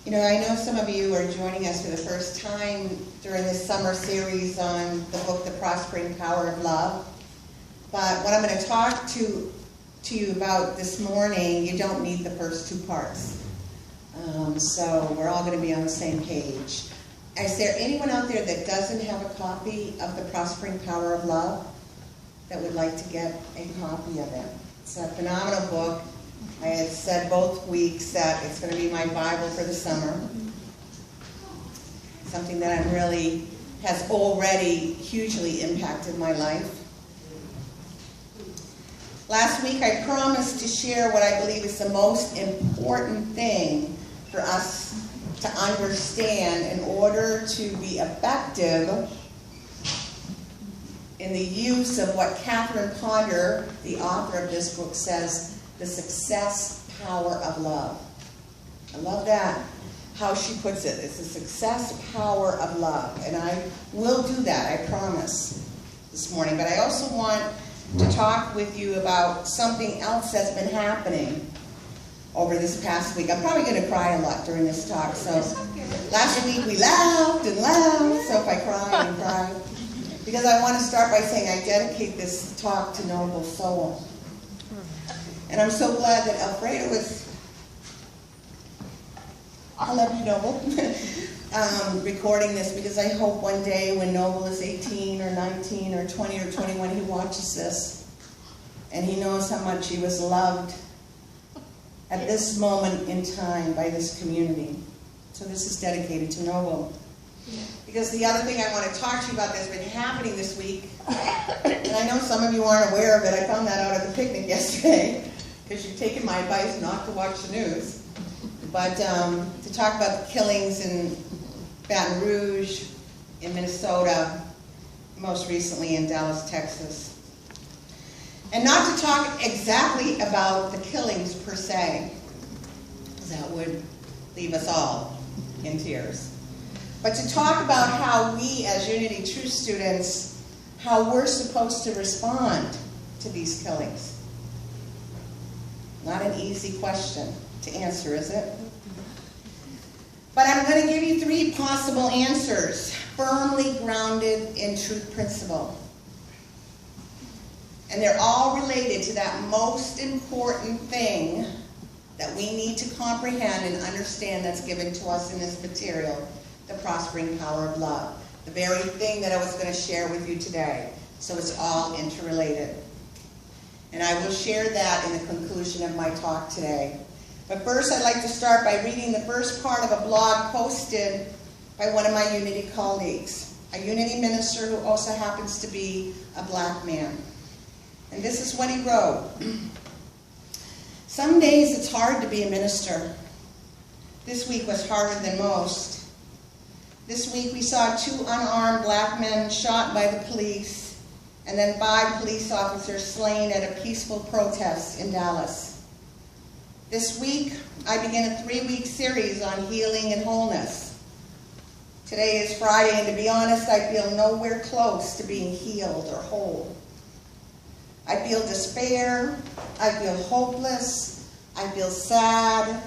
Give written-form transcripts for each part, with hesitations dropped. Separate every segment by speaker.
Speaker 1: You know, I know some of you are joining us for the first time during this summer series on the book, The Prospering Power of Love. But what I'm going to talk to you about this morning, you don't need the first two parts. So we're all going to be on the same page. Is there anyone out there that doesn't have a copy of The Prospering Power of Love that would like to get a copy of it? It's a phenomenal book. I had said both weeks that it's going to be my Bible for the summer. Something that has already hugely impacted my life. Last week I promised to share what I believe is the most important thing for us to understand in order to be effective in the use of what Catherine Ponder, the author of this book, says, the success power of love. I love that, how she puts it. It's the success power of love. And I will do that, I promise, this morning. But I also want to talk with you about something else that's been happening over this past week. I'm probably going to cry a lot during this talk. So last week we laughed and laughed. So if I cry, I cry. Because I want to start by saying I dedicate this talk to Noble Soul. And I'm so glad that Alfredo I love you, Noble, recording this, because I hope one day when Noble is 18 or 19 or 20 or 21, he watches this and he knows how much he was loved at this moment in time by this community. So this is dedicated to Noble. Because the other thing I want to talk to you about that's been happening this week, and I know some of you aren't aware of it, I found that out at the picnic yesterday, because you've taken my advice not to watch the news, but to talk about the killings in Baton Rouge, in Minnesota, most recently in Dallas, Texas. And not to talk exactly about the killings per se, because that would leave us all in tears. But to talk about how we as Unity Truth students, how we're supposed to respond to these killings. Not an easy question to answer, is it? But I'm going to give you 3 possible answers, firmly grounded in truth principle. And they're all related to that most important thing that we need to comprehend and understand that's given to us in this material, the prospering power of love. The very thing that I was going to share with you today. So it's all interrelated. And I will share that in the conclusion of my talk today. But first I'd like to start by reading the first part of a blog posted by one of my Unity colleagues, a Unity minister who also happens to be a black man. And this is what he wrote. Some days it's hard to be a minister. This week was harder than most. This week we saw 2 unarmed black men shot by the police, and then 5 police officers slain at a peaceful protest in Dallas. This week I began a 3-week series on healing and wholeness. Today is Friday, and to be honest, I feel nowhere close to being healed or whole. I feel despair, I feel hopeless, I feel sad,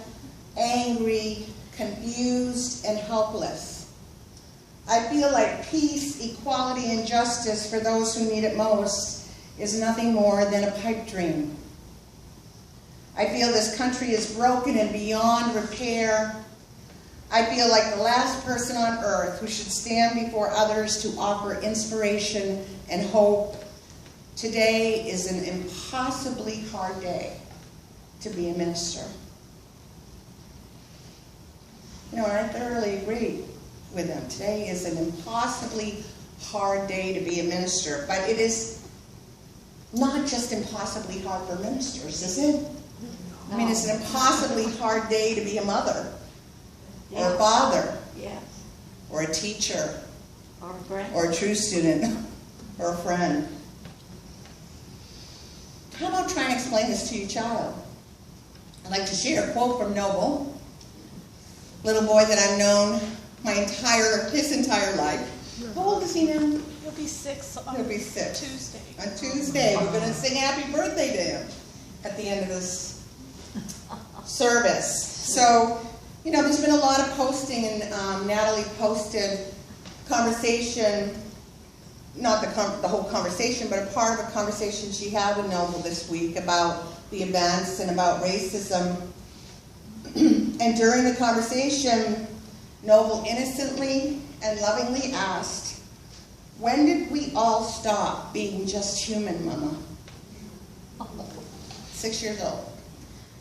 Speaker 1: angry, confused, and helpless. I feel like peace, equality, and justice for those who need it most is nothing more than a pipe dream. I feel this country is broken and beyond repair. I feel like the last person on earth who should stand before others to offer inspiration and hope. Today is an impossibly hard day to be a minister. You know, and I thoroughly agree with him. Today is an impossibly hard day to be a minister, but it is not just impossibly hard for ministers, is it? I mean, it's an impossibly hard day to be a mother, or a father, or a teacher, or a true student, or a friend. How about trying to explain this to your child? I'd like to share a quote from Noble, little boy that I've known his entire life. How old is he now?
Speaker 2: He'll be 6 on
Speaker 1: He'll be 6.
Speaker 2: Tuesday.
Speaker 1: On Tuesday, we're going to sing happy birthday to him at the end of this service. So You know, there's been a lot of posting, and Natalie posted conversation, not the whole conversation, but a part of a conversation she had with Noble this week about the events and about racism. And during the conversation, Noble innocently and lovingly asked, "When did we all stop being just human, Mama?" 6 years old.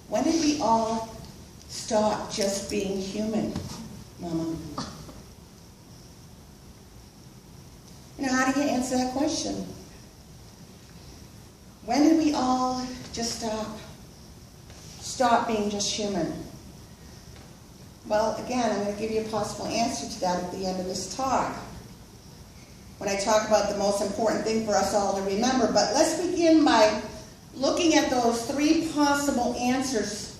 Speaker 1: When did we all stop just being human, Mama? You know, how do you answer that question? When did we all just stop being just human? Well, again, I'm going to give you a possible answer to that at the end of this talk, when I talk about the most important thing for us all to remember. But let's begin by looking at those 3 possible answers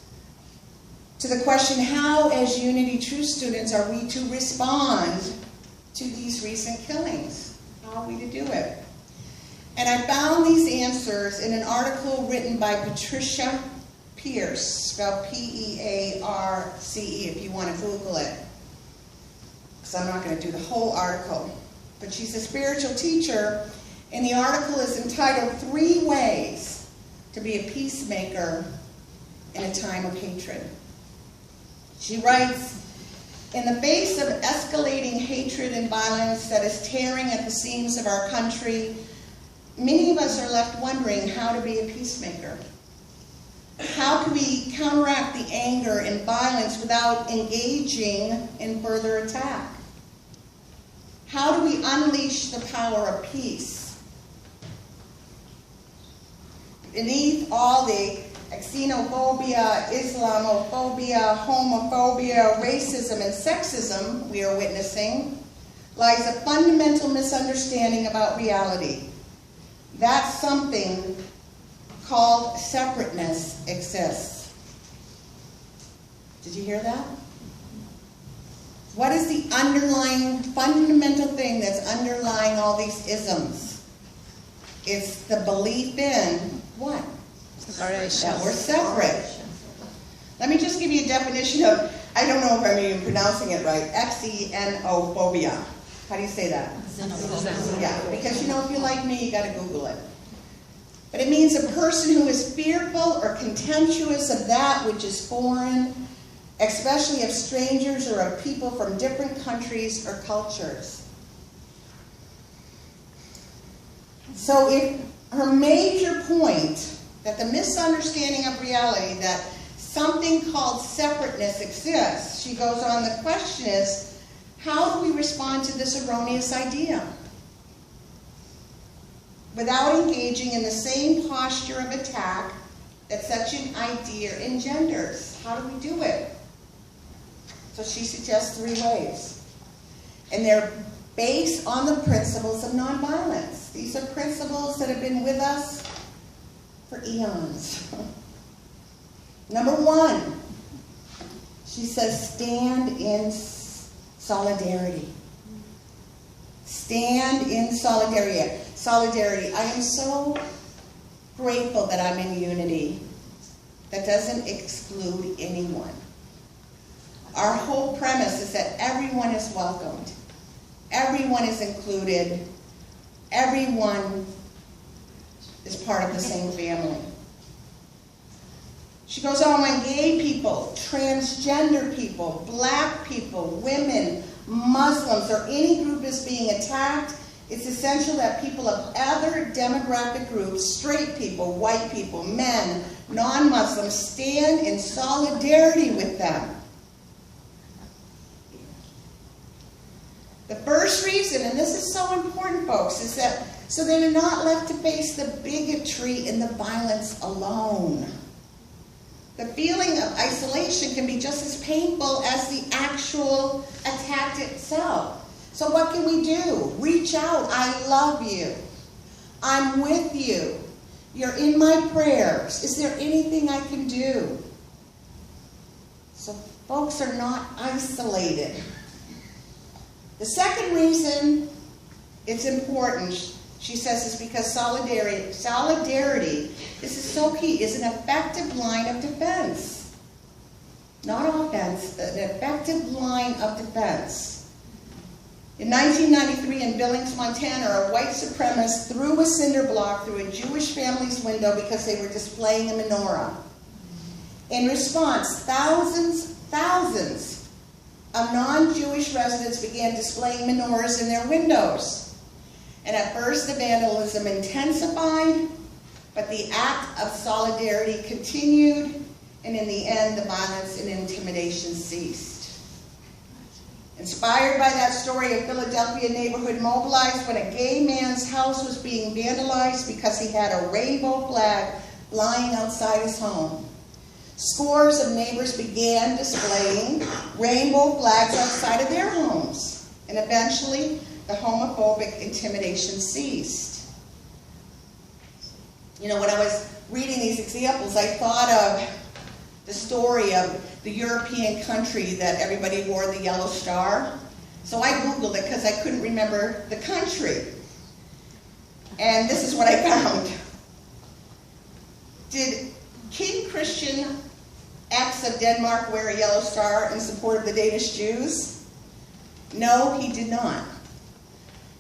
Speaker 1: to the question, how, as Unity True students, are we to respond to these recent killings? How are we to do it? And I found these answers in an article written by Patricia Pierce, spelled P-E-A-R-C-E, if you want to Google it, because I'm not going to do the whole article. But she's a spiritual teacher, and the article is entitled 3 Ways to be a Peacemaker in a Time of Hatred. She writes, "In the face of escalating hatred and violence that is tearing at the seams of our country, many of us are left wondering how to be a peacemaker. How can we counteract the anger and violence without engaging in further attack? How do we unleash the power of peace? Beneath all the xenophobia, Islamophobia, homophobia, racism, and sexism we are witnessing lies a fundamental misunderstanding about reality. That something called separateness exists." Did you hear that? What is the underlying, fundamental thing that's underlying all these isms? It's the belief in what? That we're separate. Let me just give you a definition of, I don't know if I'm even pronouncing it right, xenophobia. How do you say that? Xenophobia. Yeah, because you know, if you're like me, you got to Google it. But it means a person who is fearful or contemptuous of that which is foreign, especially of strangers or of people from different countries or cultures. So if her major point, that the misunderstanding of reality, that something called separateness exists, she goes on, the question is, how do we respond to this erroneous idea without engaging in the same posture of attack that such an idea engenders? How do we do it? So she suggests 3 ways. And they're based on the principles of nonviolence. These are principles that have been with us for eons. Number 1, she says, stand in solidarity. Stand in solidarity. I am so grateful that I'm in Unity that doesn't exclude anyone. Our whole premise is that everyone is welcomed. Everyone is included. Everyone is part of the same family. She goes on, when gay people, transgender people, black people, women, Muslims, or any group is being attacked, it's essential that people of other demographic groups, straight people, white people, men, non-Muslims, stand in solidarity with them. The first reason, and this is so important, folks, is that so they're not left to face the bigotry and the violence alone. The feeling of isolation can be just as painful as the actual attack itself. So what can we do? Reach out. I love you. I'm with you. You're in my prayers. Is there anything I can do? So folks are not isolated. The second reason it's important, she says, is because solidarity, this is so key, is an effective line of defense. not offense, an effective line of defense. In 1993 in Billings, Montana, a white supremacist threw a cinder block through a Jewish family's window because they were displaying a menorah. In response, thousands of non-Jewish residents began displaying menorahs in their windows. And at first the vandalism intensified, but the act of solidarity continued, and in the end the violence and intimidation ceased. Inspired by that story, a Philadelphia neighborhood mobilized when a gay man's house was being vandalized because he had a rainbow flag flying outside his home. Scores of neighbors began displaying rainbow flags outside of their homes, and eventually the homophobic intimidation ceased. You know, when I was reading these examples, I thought of the story of the European country that everybody wore the yellow star. So I Googled it because I couldn't remember the country. And this is what I found. Did King Christian X of Denmark wear a yellow star in support of the Danish Jews? No, he did not.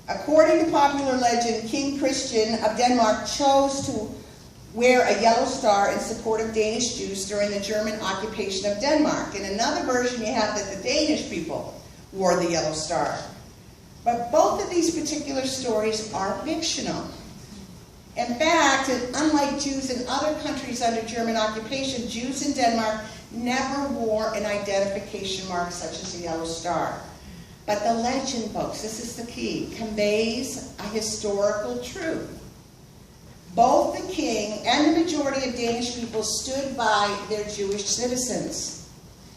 Speaker 1: According to popular legend, King Christian of Denmark chose to wear a yellow star in support of Danish Jews during the German occupation of Denmark. In another version, you have that the Danish people wore the yellow star. But both of these particular stories are fictional. In fact, unlike Jews in other countries under German occupation, Jews in Denmark never wore an identification mark such as a yellow star. But the legend, folks, this is the key, conveys a historical truth. Both the king and the majority of Danish people stood by their Jewish citizens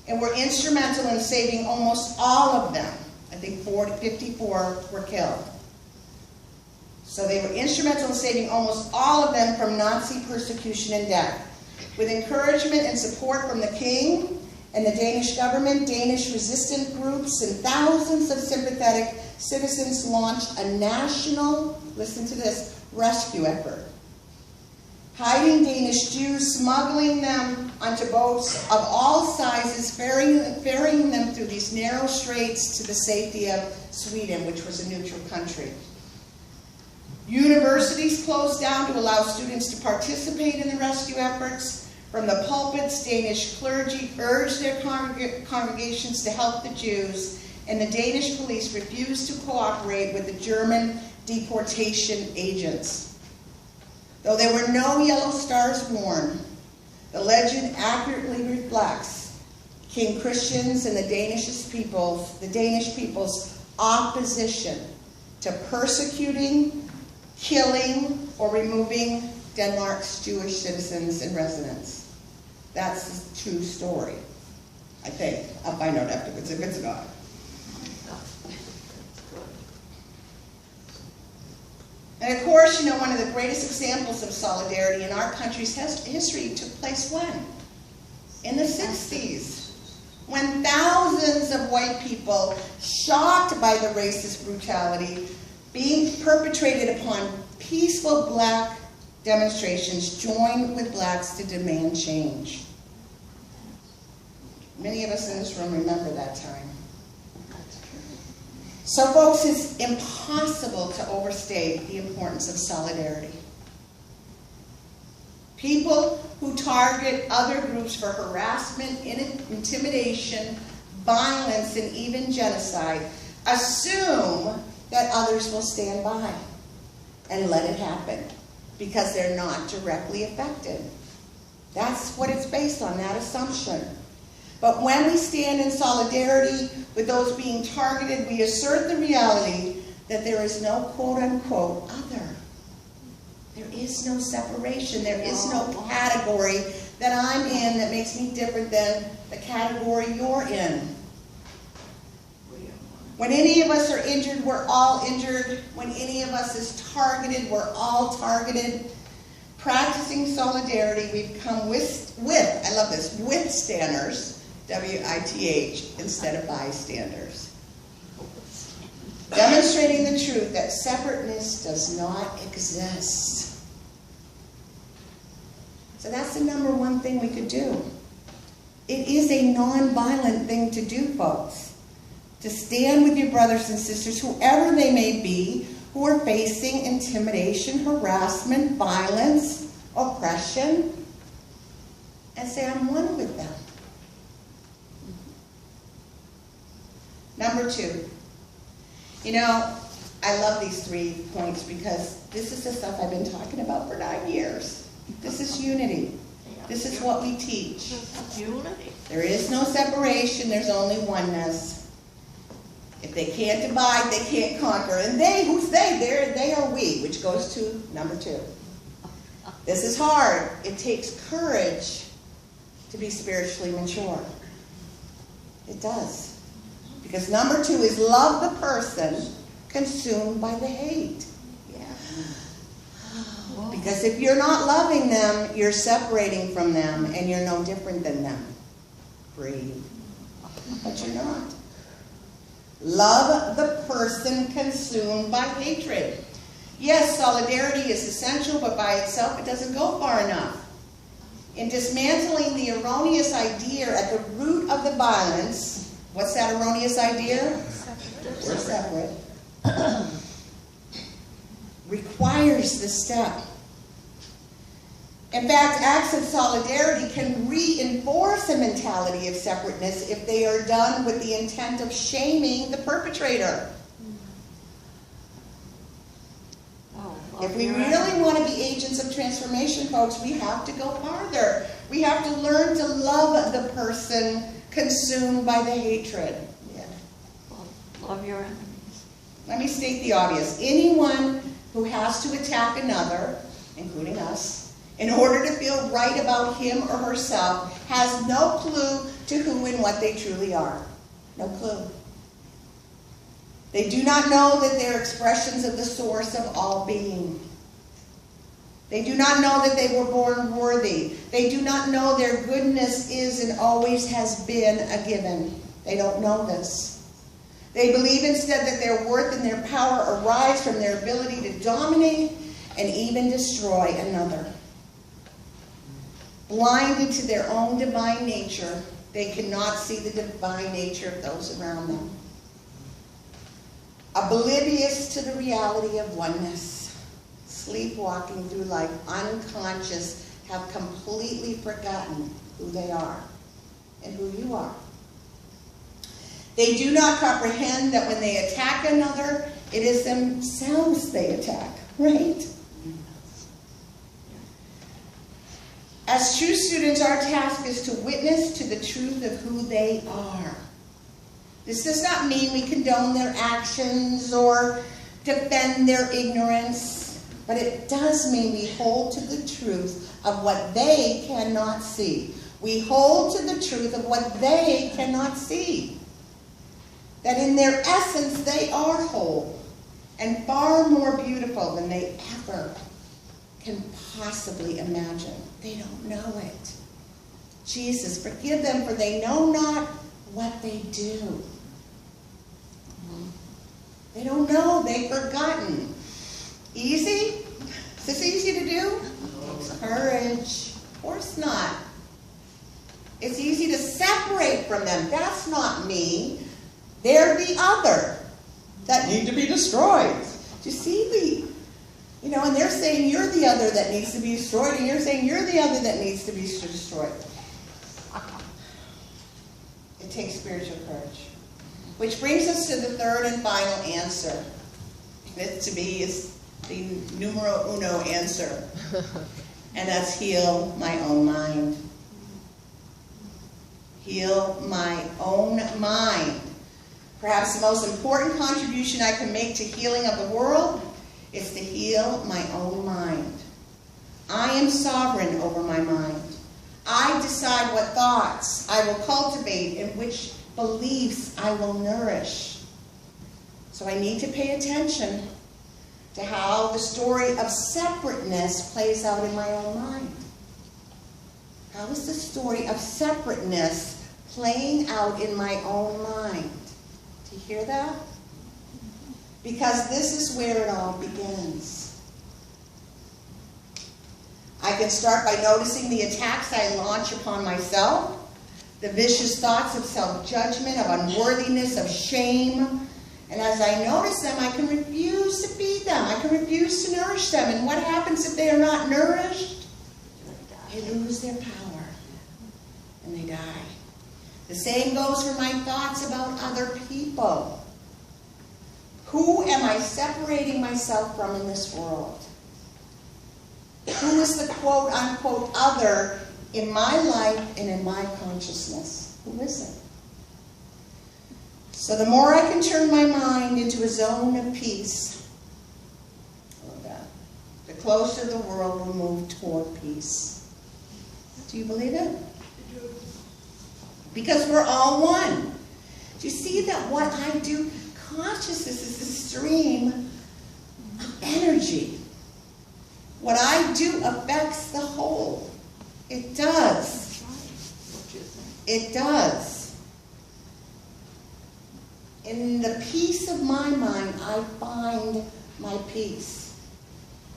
Speaker 1: and were instrumental in saving almost all of them. I think 54 were killed. So they were instrumental in saving almost all of them from Nazi persecution and death. With encouragement and support from the king and the Danish government, Danish resistant groups and thousands of sympathetic citizens launched a national, listen to this, rescue effort. Hiding Danish Jews, smuggling them onto boats of all sizes, ferrying them through these narrow straits to the safety of Sweden, which was a neutral country. Universities closed down to allow students to participate in the rescue efforts. From the pulpits, Danish clergy urged their congregations to help the Jews, and the Danish police refused to cooperate with the German deportation agents. Though there were no yellow stars worn, the legend accurately reflects King Christian's and the Danish people's opposition to persecuting, killing, or removing Denmark's Jewish citizens and residents. That's the true story, I think. I'll find out afterwards if it's not. And of course, you know, one of the greatest examples of solidarity in our country's history took place when? In the 60s, when thousands of white people, shocked by the racist brutality being perpetrated upon peaceful black demonstrations, joined with blacks to demand change. Many of us in this room remember that time. So folks, it's impossible to overstate the importance of solidarity. People who target other groups for harassment, intimidation, violence, and even genocide assume that others will stand by and let it happen because they're not directly affected. That's what it's based on, that assumption. But when we stand in solidarity with those being targeted, we assert the reality that there is no quote-unquote other. There is no separation. There is no category that I'm in that makes me different than the category you're in. When any of us are injured, we're all injured. When any of us is targeted, we're all targeted. Practicing solidarity, we become I love this, withstanders, W-I-T-H, instead of bystanders. Demonstrating the truth that separateness does not exist. So that's the number one thing we could do. It is a non-violent thing to do, folks. To stand with your brothers and sisters, whoever they may be, who are facing intimidation, harassment, violence, oppression, and say, I'm one with them. Number 2. You know, I love these 3 points because this is the stuff I've been talking about for 9 years. This is unity. This is what we teach.
Speaker 2: Unity.
Speaker 1: There is no separation, there's only oneness. If they can't divide, they can't conquer. And they, who's they? They are we, which goes to number 2. This is hard. It takes courage to be spiritually mature. It does. Because number 2 is love the person consumed by the hate.
Speaker 2: Yeah.
Speaker 1: Because if you're not loving them, you're separating from them, and you're no different than them. Breathe. But you're not. Love the person consumed by hatred. Yes, solidarity is essential, but by itself it doesn't go far enough. In dismantling the erroneous idea at the root of the violence, what's that erroneous idea? We're separate. Requires the step. In fact, acts of solidarity can reinforce a mentality of separateness if they are done with the intent of shaming the perpetrator. If we really want to be agents of transformation, folks, we have to go farther. We have to learn to love the person consumed by the hatred. Yeah.
Speaker 2: Love your enemies.
Speaker 1: Let me state the obvious. Anyone who has to attack another, including us, in order to feel right about him or herself, has no clue to who and what they truly are. No clue. They do not know that they're expressions of the source of all being. They do not know that they were born worthy. They do not know their goodness is and always has been a given. They don't know this. They believe instead that their worth and their power arise from their ability to dominate and even destroy another. Blinded to their own divine nature, they cannot see the divine nature of those around them. Oblivious to the reality of oneness, sleepwalking through life, unconscious, have completely forgotten who they are and who you are. They do not comprehend that when they attack another, it is themselves they attack, right? As true students, our task is to witness to the truth of who they are. This does not mean we condone their actions or defend their ignorance, but it does mean we hold to the truth of what they cannot see. We hold to the truth of what they cannot see. That in their essence they are whole and far more beautiful than they ever can possibly imagine. They don't know it. Jesus, forgive them, for they know not what they do. They don't know. They've forgotten. Easy? Is this easy to do? Courage. Of course not. It's easy to separate from them. That's not me. They're the other that need to be destroyed. Do you see and they're saying you're the other that needs to be destroyed, and you're saying you're the other that needs to be destroyed. It takes spiritual courage. Which brings us to the third and final answer. That to me is the numero uno answer. And that's heal my own mind. Heal my own mind. Perhaps the most important contribution I can make to healing of the world is to heal my own mind. I am sovereign over my mind. I decide what thoughts I will cultivate and which beliefs I will nourish. So I need to pay attention to how the story of separateness plays out in my own mind. How is the story of separateness playing out in my own mind? Do you hear that? Because this is where it all begins. I can start by noticing the attacks I launch upon myself, the vicious thoughts of self-judgment, of unworthiness, of shame. And as I notice them, I can refuse to feed them. I can refuse to nourish them. And what happens if they are not nourished? They lose their power and they die. The same goes for my thoughts about other people. Who am I separating myself from in this world? Who is the quote-unquote other in my life and in my consciousness? Who is it? So the more I can turn my mind into a zone of peace, the closer the world will move toward peace. Do you believe it? Because we're all one. Do you see that what I do, consciousness is a stream of energy. What I do affects the whole. It does. It does. In the peace of my mind, I find my peace.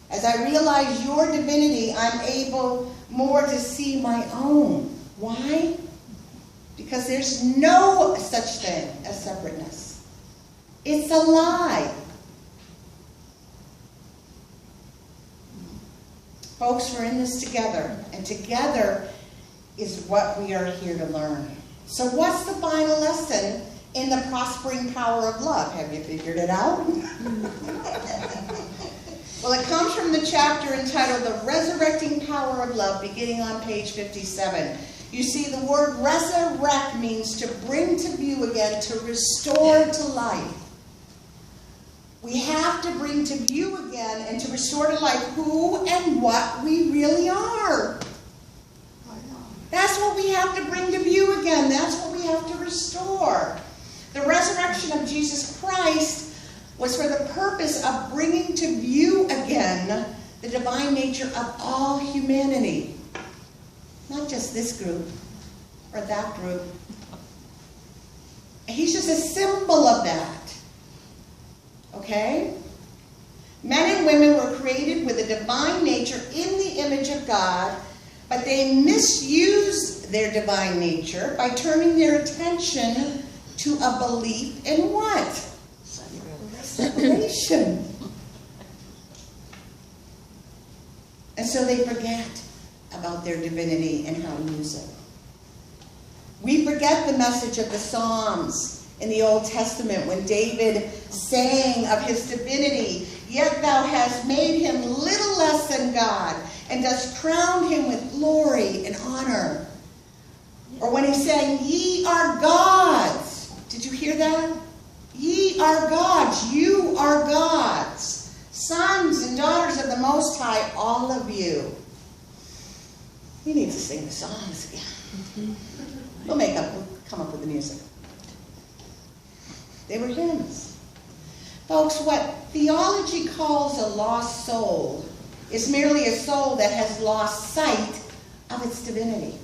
Speaker 1: As I realize your divinity, I'm able more to see my own. Why? Because there's no such thing as separateness. It's a lie. Folks, we're in this together, and together is what we are here to learn. So what's the final lesson in the prospering power of love? Have you figured it out? Well, it comes from the chapter entitled The Resurrecting Power of Love, beginning on page 57. You see, the word resurrect means to bring to view again, to restore to life. We have to bring to view again and to restore to life who and what we really are. That's what we have to bring to view again. That's what we have to restore. The resurrection of Jesus Christ was for the purpose of bringing to view again the divine nature of all humanity. Not just this group or that group. He's just a symbol of that. Okay? Men and women were created with a divine nature in the image of God, but they misused their divine nature by turning their attention to a belief in what? Separation. And so they forget about their divinity and how to use it. We forget the message of the Psalms in the Old Testament when David sang of his divinity, yet thou hast made him little less than God, and dost crown him with glory and honor. Or when he sang, ye are gods. Did you hear that? Ye are gods. You are gods. Sons and daughters of the Most High, all of you. We need to sing the songs again. We'll come up with the music. They were hymns. Folks, what theology calls a lost soul is merely a soul that has lost sight of its divinity.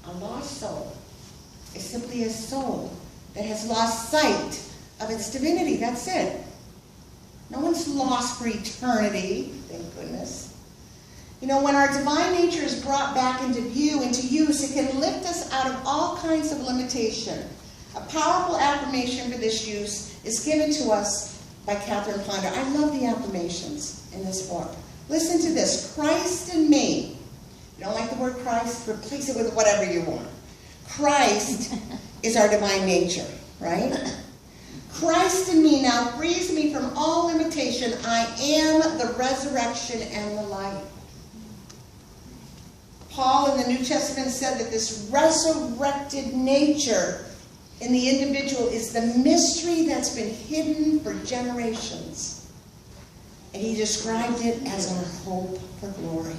Speaker 1: A lost soul is simply a soul that has lost sight of its divinity. That's it. No one's lost for eternity, thank goodness. You know, when our divine nature is brought back into view, into use, it can lift us out of all kinds of limitation. A powerful affirmation for this use is given to us by Catherine Ponder. I love the affirmations in this book. Listen to this. Christ in me. You don't like the word Christ? Replace it with whatever you want. Christ is our divine nature, right? Christ in me now frees me from all limitation. I am the resurrection and the life. Paul in the New Testament said that this resurrected nature in the individual is the mystery that's been hidden for generations. And he described it as our hope for glory.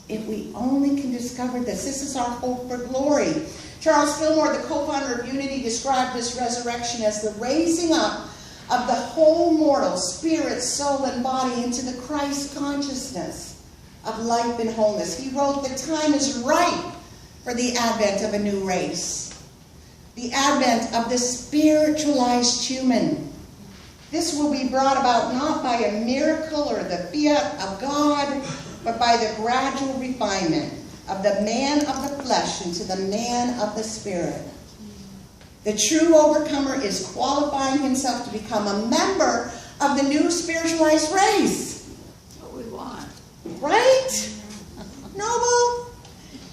Speaker 1: If we only can discover this is our hope for glory. Charles Fillmore, the co-founder of Unity, described this resurrection as the raising up of the whole mortal, spirit, soul, and body into the Christ consciousness of life and wholeness. He wrote, the time is ripe for the advent of a new race. The advent of the spiritualized human. This will be brought about not by a miracle or the fiat of God, but by the gradual refinement, of the man of the flesh into the man of the spirit. The true overcomer is qualifying himself to become a member of the new spiritualized race.
Speaker 2: What we want.
Speaker 1: Right? Noble?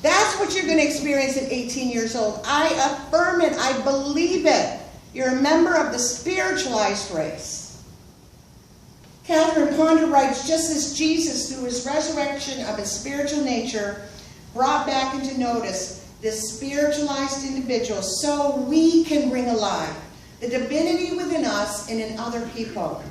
Speaker 1: That's what you're going to experience at 18 years old. I affirm it. I believe it. You're a member of the spiritualized race. Catherine Ponder writes, just as Jesus, through his resurrection of his spiritual nature, brought back into notice this spiritualized individual, so we can bring alive the divinity within us and in other people.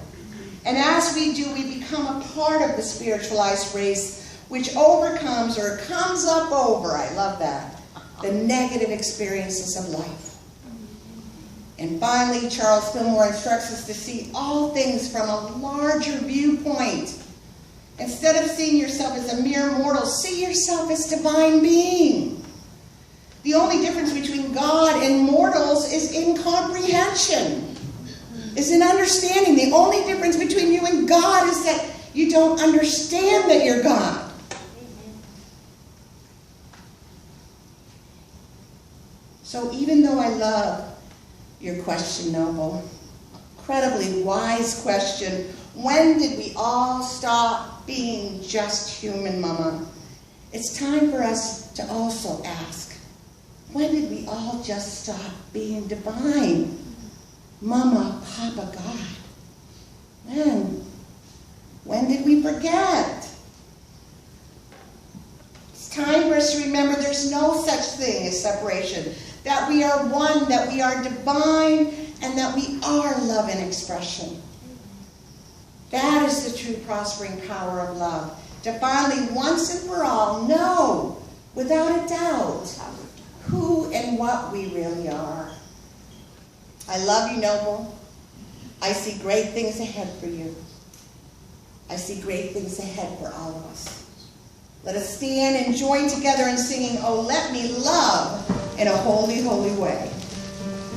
Speaker 1: And as we do, we become a part of the spiritualized race, which overcomes or comes up over, I love that, the negative experiences of life. And finally, Charles Fillmore instructs us to see all things from a larger viewpoint. Instead of seeing yourself as a mere mortal, see yourself as divine being. The only difference between God and mortals is incomprehension, is in understanding. The only difference between you and God is that you don't understand that you're God. So even though I love your question, Noble, incredibly wise question, when did we all stop being just human, Mama? It's time for us to also ask, when did we all just stop being divine? Mama, Papa, God. When did we forget? It's time for us to remember there's no such thing as separation. That we are one, that we are divine, and that we are love in expression. That is the true prospering power of love. To finally, once and for all, know, without a doubt, who and what we really are. I love you, Noble. I see great things ahead for you. I see great things ahead for all of us. Let us stand and join together in singing, "Oh, let me love in a holy, holy way."